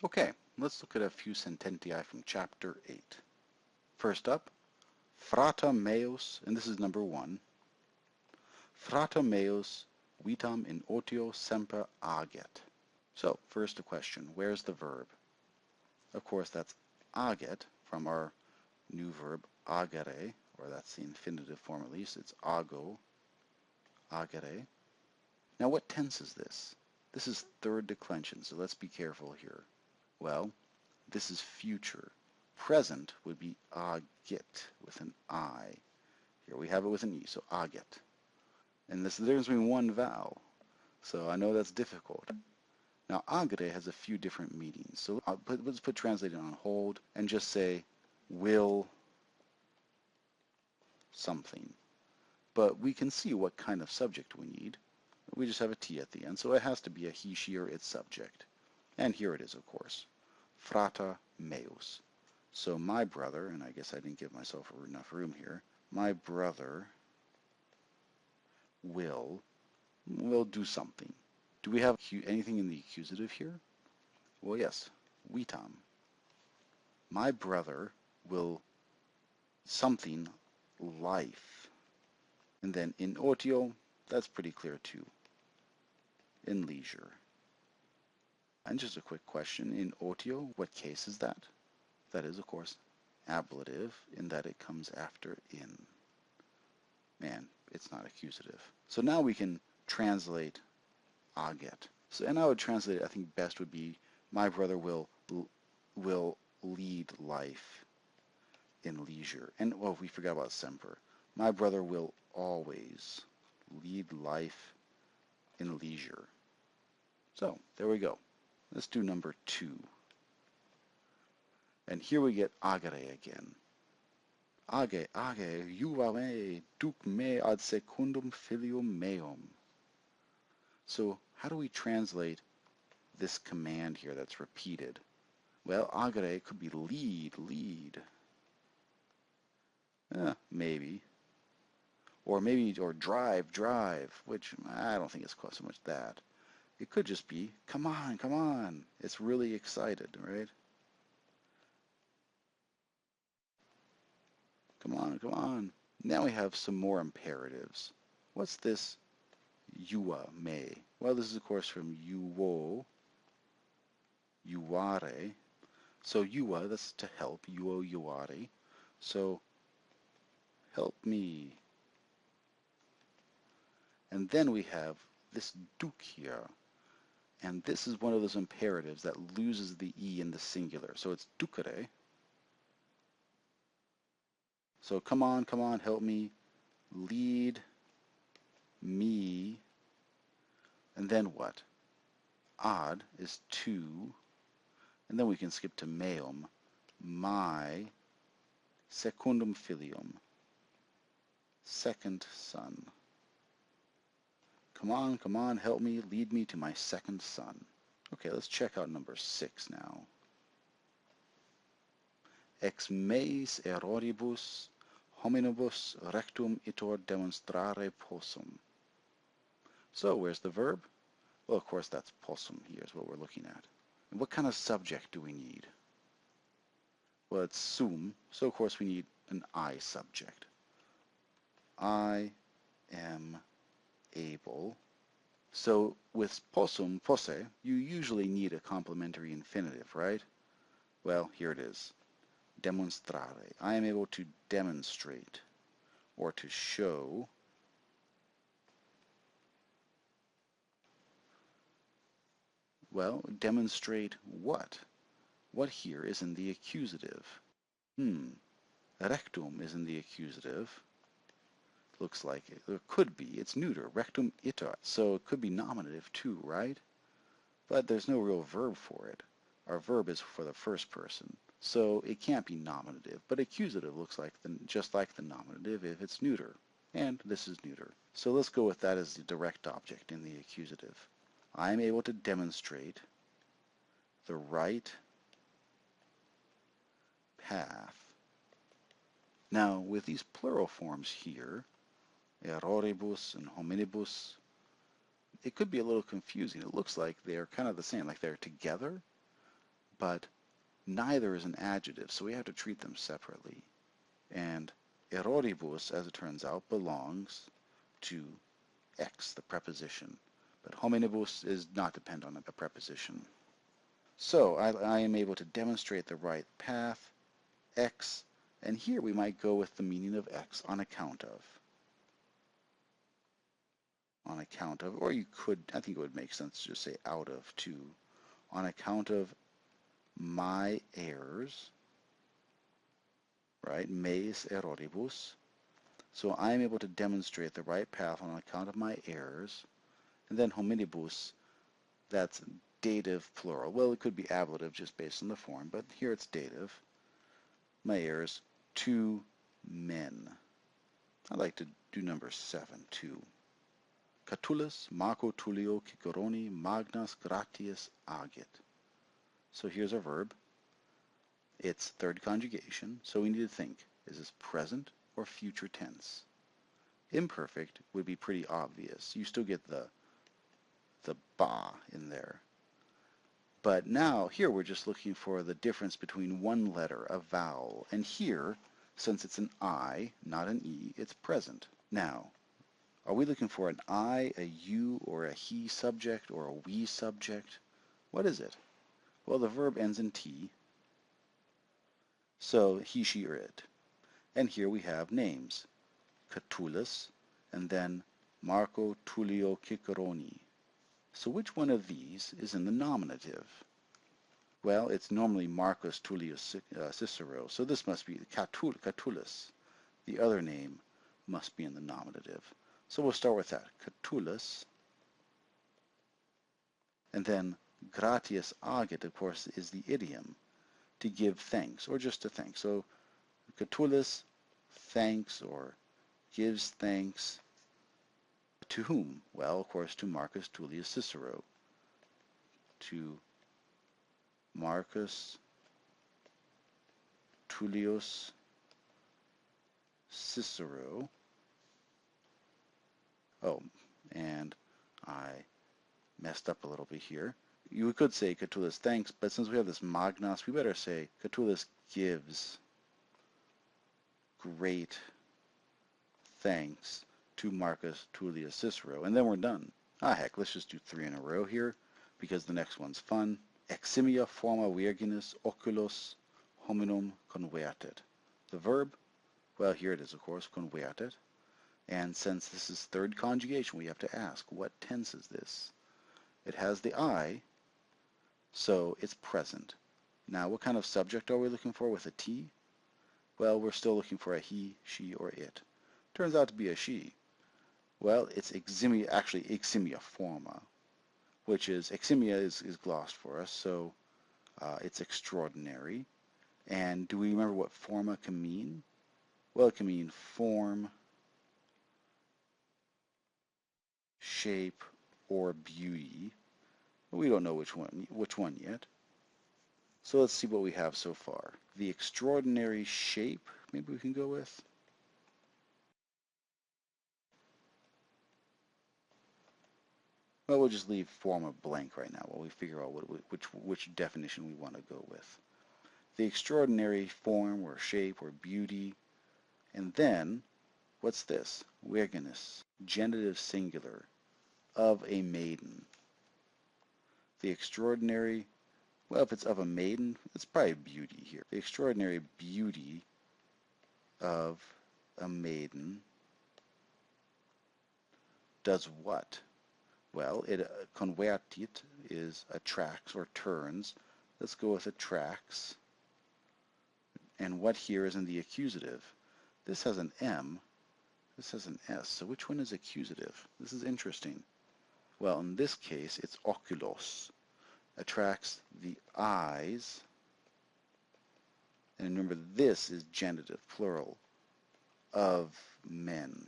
Okay, let's look at a few sententiae from chapter 8. First up, frata meus, and this is number 1. Frata meus vitam in otio semper aget. So, first a question, where's the verb? Of course, that's aget from our new verb agere, or that's the infinitive form at least. It's ago, agere. Now, what tense is this? This is third declension, so let's be careful here. Well, this is future. Present would be agit with an I. Here we have it with an E, so agit. And this is the difference between one vowel. So I know that's difficult. Now, agere has a few different meanings. So let's put translated on hold and just say will something. But we can see what kind of subject we need. We just have a T at the end, so it has to be a he, she, or its subject. And here it is, of course. Frata meus. So my brother, and I guess I didn't give myself enough room here, my brother will do something. Do we have anything in the accusative here? Well, yes, vitam. My brother will something life. And then in otio, that's pretty clear too. In leisure. And just a quick question, in otio, what case is that? That is, of course, ablative in that it comes after in. Man, it's not accusative. So now we can translate aget. So, and I would translate it, I think best would be, my brother will lead life in leisure. And, well, we forgot about semper. My brother will always lead life in leisure. So, there we go. Let's do number 2. And here we get agere again. Age, iuva me, duc me ad secundum filium meum. So how do we translate this command here that's repeated? Well, agere could be lead. Maybe. Or drive, which I don't think it's quite so much that. It could just be, come on. It's really excited, right? Come on. Now we have some more imperatives. What's this iua me? Well, this is of course from iuo, iuare. So iua, that's to help, iuo, iuare. So help me. And then we have this duc here. And this is one of those imperatives that loses the E in the singular. So it's ducere. So come on, help me. Lead me. And then what? Ad is to. And then we can skip to meum. My secundum filium. Second son. Come on, help me, lead me to my second son. Okay, let's check out number 6 now. Ex meis erroribus hominibus rectum itor demonstrare possum. So, where's the verb? Well, of course, that's possum here is what we're looking at. And what kind of subject do we need? Well, it's sum, so of course we need an I subject. I am able. So with possum, posse, you usually need a complementary infinitive, right? Well, here it is. Demonstrare. I am able to demonstrate or to show. Well, demonstrate what? What here is in the accusative? Rectum is in the accusative. Looks like it. It could be. It's neuter. Rectum ita. So it could be nominative too, right? But there's no real verb for it. Our verb is for the first person. So it can't be nominative. But accusative looks like just like the nominative if it's neuter. And this is neuter. So let's go with that as the direct object in the accusative. I am able to demonstrate the right path. Now, with these plural forms here, erroribus and hominibus, it could be a little confusing. It looks like they're kind of the same, like they're together, but neither is an adjective, so we have to treat them separately. And erroribus, as it turns out, belongs to X, the preposition. But hominibus is not dependent on a preposition. So I am able to demonstrate the right path, X, and here we might go with the meaning of X on account of. On account of, or you could, I think it would make sense to just say out of too. On account of my errors, right? Meis erroribus. So I am able to demonstrate the right path on account of my errors. And then hominibus, that's dative plural. Well, it could be ablative just based on the form, but here it's dative. My errors, to men. I'd like to do number 7 too. Catullus, Marco Tullio Cicerone, Magnas Gratius agit. So here's our verb. It's third conjugation, so we need to think, is this present or future tense? Imperfect would be pretty obvious. You still get the ba in there. But now, here we're just looking for the difference between one letter, a vowel. And here, since it's an I, not an E, it's present. Now, are we looking for an I, a you, or a he subject, or a we subject? What is it? Well, the verb ends in T, so he, she, or it. And here we have names, Catullus, and then Marco Tullio Cicerone. So which one of these is in the nominative? Well, it's normally Marcus Tullius Cicero, so this must be Catullus. The other name must be in the nominative. So we'll start with that, Catullus. And then gratius agit, of course, is the idiom, to give thanks, or just to thank. So Catullus thanks or gives thanks to whom? Well, of course, to Marcus Tullius Cicero. To Marcus Tullius Cicero. Oh, and I messed up a little bit here. You could say Catullus thanks, but since we have this magnas, we better say Catullus gives great thanks to Marcus Tullius Cicero, and then we're done. Ah, heck, let's just do 3 in a row here, because the next one's fun. Eximia forma virginis oculos hominum convertit. The verb, well, here it is, of course, convertit. And since this is third conjugation, we have to ask, what tense is this? It has the I, so it's present. Now, what kind of subject are we looking for with a T? Well, we're still looking for a he, she, or it. Turns out to be a she. Well, it's eximia forma, which is, eximia is glossed for us, so it's extraordinary. And do we remember what forma can mean? Well, it can mean form, shape, or beauty. But we don't know which one yet. So let's see what we have so far. The extraordinary shape, maybe we can go with. Well, we'll just leave forma blank right now while we figure out which definition we want to go with. The extraordinary form or shape or beauty. And then, what's this? Virginis, genitive singular, of a maiden. The extraordinary, well, if it's of a maiden, it's probably beauty here. The extraordinary beauty of a maiden does what? Well, it convertit is attracts or turns. Let's go with attracts. And what here is in the accusative? This has an M. This has an S. So which one is accusative? This is interesting. Well, in this case, it's oculos. Attracts the eyes. And remember, this is genitive, plural, of men.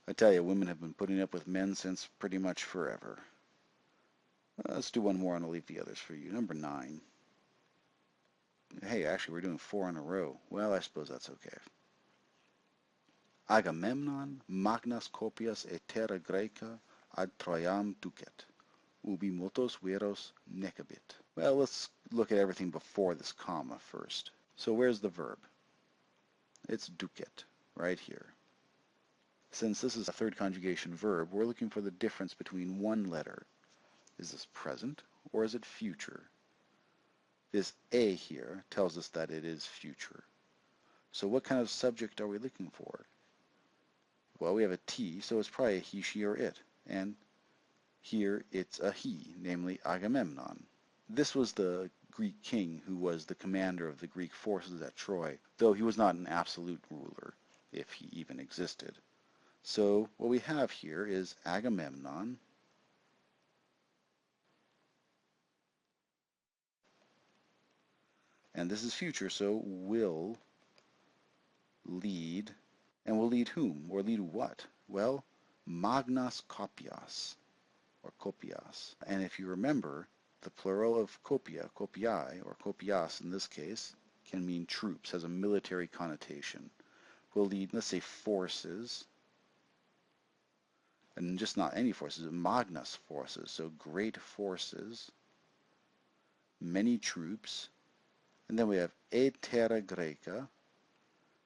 I tell you, women have been putting up with men since pretty much forever. Let's do one more and I'll leave the others for you. Number 9. Hey, actually, we're doing 4 in a row. Well, I suppose that's okay. Agamemnon magnas copias aetera Graeca ad Troiam ducet. Ubi multos viros necabit. Well, let's look at everything before this comma first. So where's the verb? It's ducet, right here. Since this is a third conjugation verb, we're looking for the difference between one letter. Is this present or is it future? This A here tells us that it is future. So what kind of subject are we looking for? Well, we have a T, so it's probably a he, she, or it. And here it's a he, namely Agamemnon. This was the Greek king who was the commander of the Greek forces at Troy, though he was not an absolute ruler, if he even existed. So what we have here is Agamemnon and this is future, so will lead, and will lead whom, or lead what? Well, magnas kopias, or kopias. And if you remember, the plural of kopia, kopiae, or kopias in this case, can mean troops, has a military connotation. Will lead, let's say, forces, and just not any forces, magnas forces, so great forces, many troops, and then we have e terra Graeca,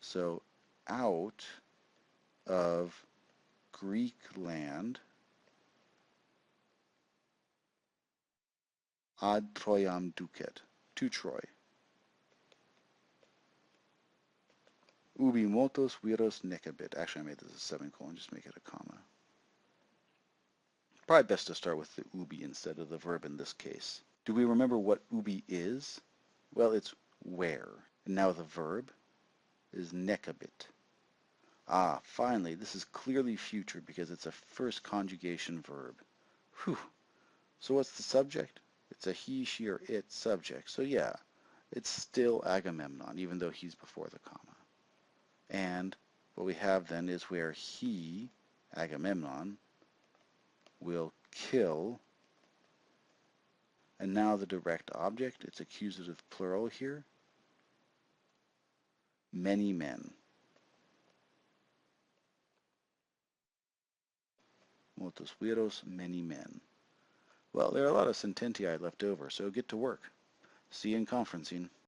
so out of Greek land, ad Troiam ducet, to Troy. Ubi multos viros necabit. Actually, I made this a semicolon, just make it a comma. Probably best to start with the ubi instead of the verb in this case. Do we remember what ubi is? Well, it's where. And now the verb is necabit. Ah, finally, this is clearly future because it's a first conjugation verb. Whew. So what's the subject? It's a he, she, or it subject. So yeah, it's still Agamemnon, even though he's before the comma. And what we have then is where he, Agamemnon, will kill, and now the direct object, it's accusative plural here, many men. Multos viros, many men. Well, there are a lot of sententiae left over, so get to work. See you in conferencing.